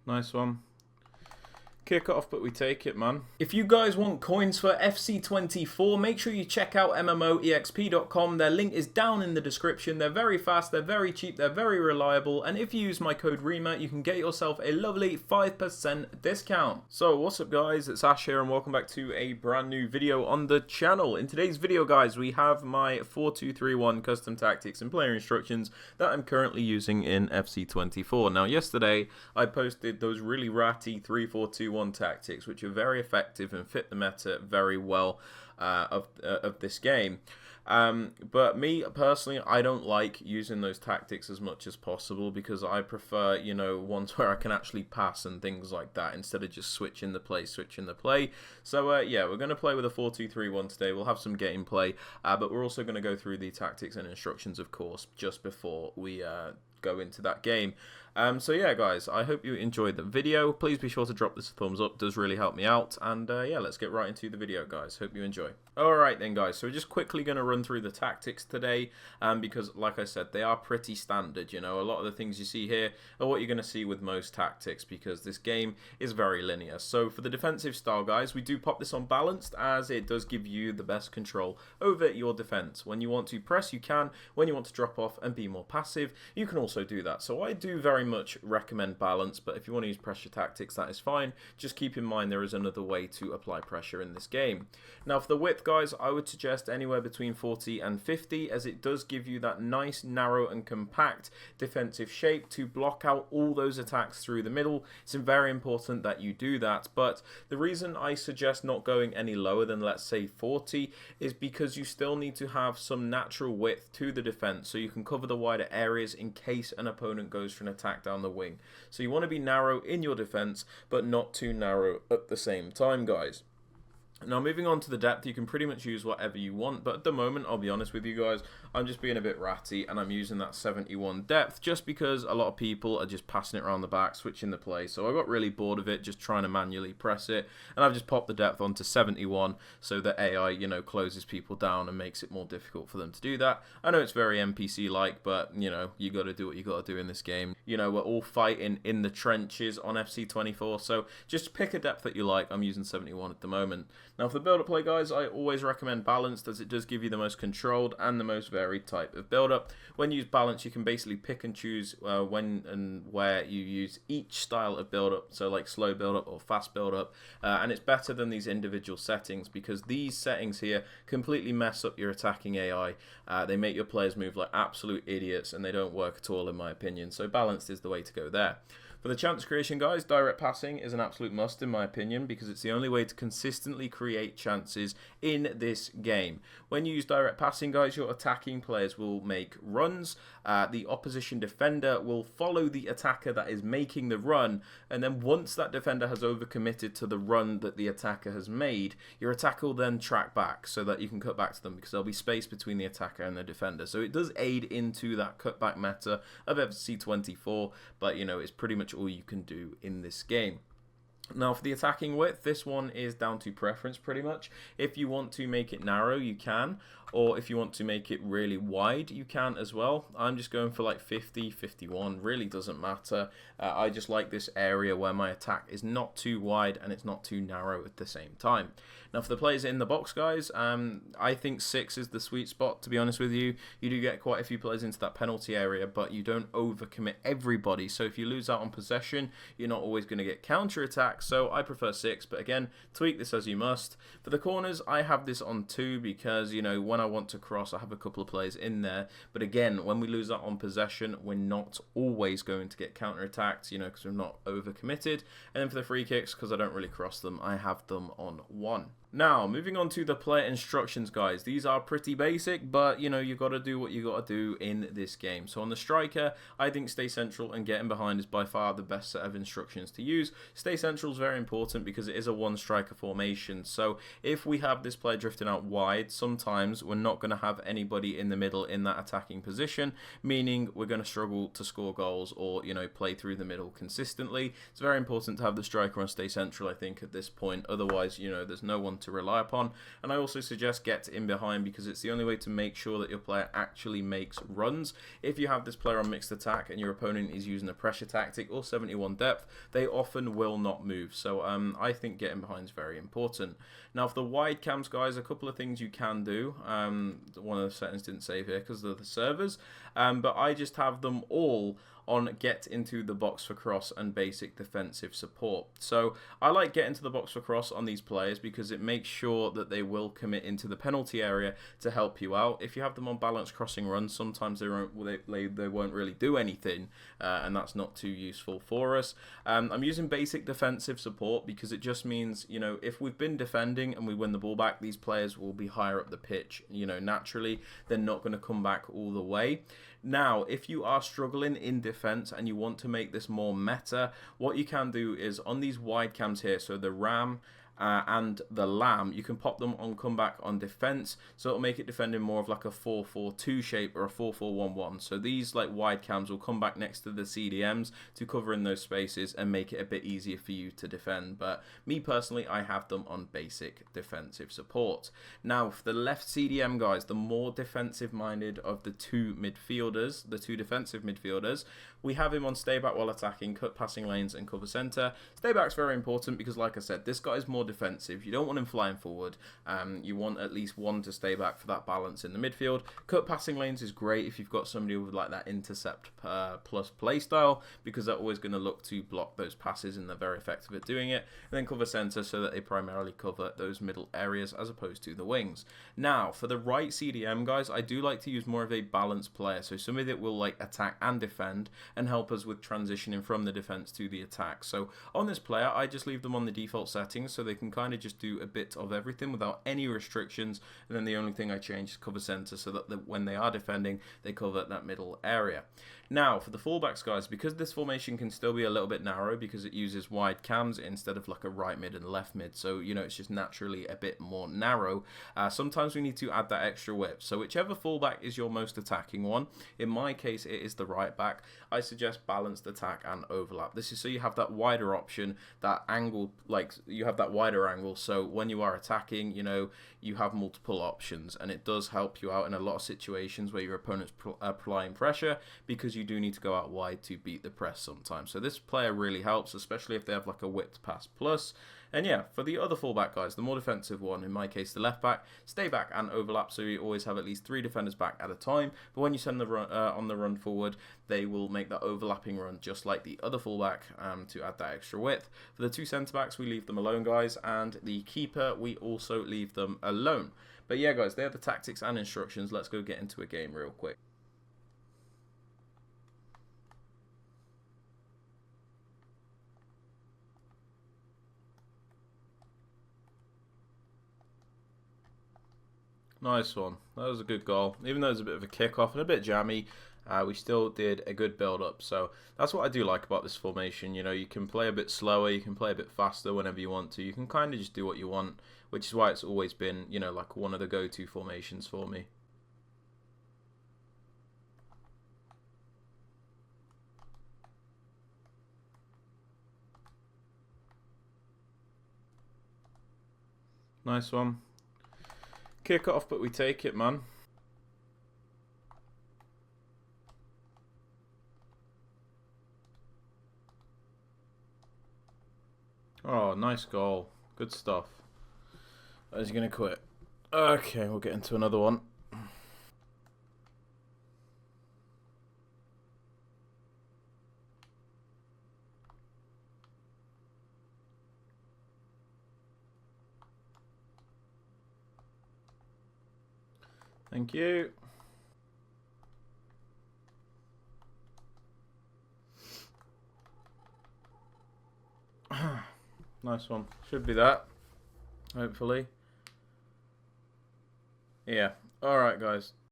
Nice one. Kick off, but we take it, man. If you guys want coins for FC24, make sure you check out MMOEXP.com. Their link is down in the description. They're very fast, they're very cheap, they're very reliable, and if you use my code REMA, you can get yourself a lovely 5% discount. So, what's up guys, it's Ash here, and welcome back to a brand new video on the channel. In today's video, guys, we have my 4-2-3-1 custom tactics and player instructions that I'm currently using in FC24. Now, yesterday, I posted those really ratty 3-4-2-1 tactics, which are very effective and fit the meta very well of this game. But me personally, I don't like using those tactics as much as possible because I prefer, you know, ones where I can actually pass and things like that instead of just switching the play. So yeah, we're going to play with a 4-2-3-1 today. We'll have some gameplay, but we're also going to go through the tactics and instructions, of course, just before we go into that game. So yeah, guys, I hope you enjoyed the video. Please be sure to drop this a thumbs up, it does really help me out. And yeah, let's get right into the video, guys. Hope you enjoy. Alright then, guys, so we're just quickly going to run through the tactics today, because like I said, they are pretty standard. You know, a lot of the things you see here are what you're going to see with most tactics because this game is very linear. So for the defensive style, guys, we do pop this on balanced as it does give you the best control over your defense. When you want to press, you can. When you want to drop off and be more passive, you can also do that. So I do very much recommend balance, but if you want to use pressure tactics, that is fine. Just keep in mind there is another way to apply pressure in this game. Now for the width, guys, I would suggest anywhere between 40 and 50 as it does give you that nice narrow and compact defensive shape to block out all those attacks through the middle. It's very important that you do that, but the reason I suggest not going any lower than, let's say, 40 is because you still need to have some natural width to the defense so you can cover the wider areas in case an opponent goes for an attack down the wing. So you want to be narrow in your defense, but not too narrow at the same time, guys. Now, moving on to the depth, you can pretty much use whatever you want, but at the moment, I'll be honest with you guys, I'm just being a bit ratty, and I'm using that 71 depth just because a lot of people are just passing it around the back, switching the play, so I got really bored of it, just trying to manually press it, and I've just popped the depth onto 71 so that AI, you know, closes people down and makes it more difficult for them to do that. I know it's very NPC-like, but, you know, you got to do what you got to do in this game. You know, we're all fighting in the trenches on FC24, so just pick a depth that you like. I'm using 71 at the moment. Now for the build-up play, guys, I always recommend balanced as it does give you the most controlled and the most varied type of build-up. When you use balance, you can basically pick and choose when and where you use each style of build-up, so like slow build-up or fast build-up, and it's better than these individual settings because these settings here completely mess up your attacking AI. They make your players move like absolute idiots and they don't work at all in my opinion, so balanced is the way to go there. For the chance creation, guys, direct passing is an absolute must in my opinion because it's the only way to consistently create chances in this game. When you use direct passing, guys, your attacking players will make runs. The opposition defender will follow the attacker that is making the run, and then once that defender has overcommitted to the run that the attacker has made, your attacker will then track back so that you can cut back to them because there'll be space between the attacker and the defender. So it does aid into that cutback meta of FC24, but you know, it's pretty much all you can do in this game. Now for the attacking width, this one is down to preference pretty much. If you want to make it narrow, you can, or if you want to make it really wide, you can as well. I'm just going for like 50, 51, really doesn't matter. I just like this area where my attack is not too wide and it's not too narrow at the same time. Now for the players in the box, guys, I think 6 is the sweet spot, to be honest with you. You do get quite a few players into that penalty area, but you don't overcommit everybody. So if you lose out on possession, you're not always going to get counter-attack. So I prefer 6, but again, tweak this as you must. For the corners, I have this on 2 because, you know, when I want to cross, I have a couple of players in there. But again, when we lose out on possession, we're not always going to get counter-attacked, you know, because we're not overcommitted. And then for the free kicks, because I don't really cross them, I have them on 1. Now, moving on to the player instructions, guys. These are pretty basic, but, you know, you got to do what you got to do in this game. So on the striker, I think stay central and getting behind is by far the best set of instructions to use. Stay central is very important because it is a one-striker formation. So if we have this player drifting out wide, sometimes we're not going to have anybody in the middle in that attacking position, meaning we're going to struggle to score goals or, you know, play through the middle consistently. It's very important to have the striker on stay central, I think, at this point. Otherwise, you know, there's no one to rely upon. And I also suggest get in behind, because it's the only way to make sure that your player actually makes runs. If you have this player on mixed attack and your opponent is using a pressure tactic or 71 depth, they often will not move. So I think getting behind is very important. Now for the wide cams, guys, a couple of things you can do. One of the settings didn't save here because of the servers, but I just have them all on get into the box for cross and basic defensive support. So I like get into the box for cross on these players because it makes sure that they will commit into the penalty area to help you out. If you have them on balanced crossing runs, sometimes they won't really do anything, and that's not too useful for us. I'm using basic defensive support because it just means, you know, if we've been defending and we win the ball back, these players will be higher up the pitch. You know, naturally, they're not going to come back all the way. Now, if you are struggling in defense and you want to make this more meta, what you can do is on these wide cams here, so the Ram and the Lamb, you can pop them on comeback on defense, so it'll make it defending more of like a 4-4-2 shape or a 4-4-1-1. So these like wide cams will come back next to the CDMs to cover in those spaces and make it a bit easier for you to defend. But me personally, I have them on basic defensive support. Now for the left CDM, guys, the more defensive minded of the two midfielders, the two defensive midfielders, we have him on stay back while attacking, cut passing lanes and cover center. Stay back's very important because, like I said, this guy is more defensive. You don't want him flying forward. You want at least one to stay back for that balance in the midfield. Cut passing lanes is great if you've got somebody with like that intercept plus play style, because they're always going to look to block those passes and they're very effective at doing it. And then cover center so that they primarily cover those middle areas as opposed to the wings. Now for the right CDM, guys, I do like to use more of a balanced player, so somebody that will like attack and defend and help us with transitioning from the defense to the attack. So on this player, I just leave them on the default settings so they can kind of just do a bit of everything without any restrictions, and then the only thing I change is cover center so that when they are defending, they cover that middle area. Now for the fullbacks, guys, because this formation can still be a little bit narrow because it uses wide cams instead of like a right mid and left mid, so you know it's just naturally a bit more narrow. Sometimes we need to add that extra width, so whichever fullback is your most attacking one, in my case it is the right back, I suggest balanced attack and overlap. This is so you have that wider option, that angle, like you have that wider angle, so when you are attacking, you know, you have multiple options, and it does help you out in a lot of situations where your opponent's applying pressure, because you do need to go out wide to beat the press sometimes. So this player really helps, especially if they have like a whipped pass plus. And yeah, for the other fullback, guys, the more defensive one, in my case the left back, stay back and overlap, so you always have at least 3 defenders back at a time. But when you send the run, on the run forward, they will make that overlapping run just like the other fullback to add that extra width. For the 2 centre backs, we leave them alone, guys, and the keeper, we also leave them alone. But yeah, guys, they are the tactics and instructions. Let's go get into a game real quick. Nice one. That was a good goal. Even though it was a bit of a kick-off and a bit jammy, we still did a good build-up. So that's what I do like about this formation. You know, you can play a bit slower, you can play a bit faster whenever you want to. You can kind of just do what you want, which is why it's always been, you know, like one of the go-to formations for me. Nice one. Kick off, but we take it, man. Oh, nice goal. Good stuff. Is he going to quit? Okay, we'll get into another one. Thank you. Nice one. Should be that. Hopefully. Yeah. Alright, guys.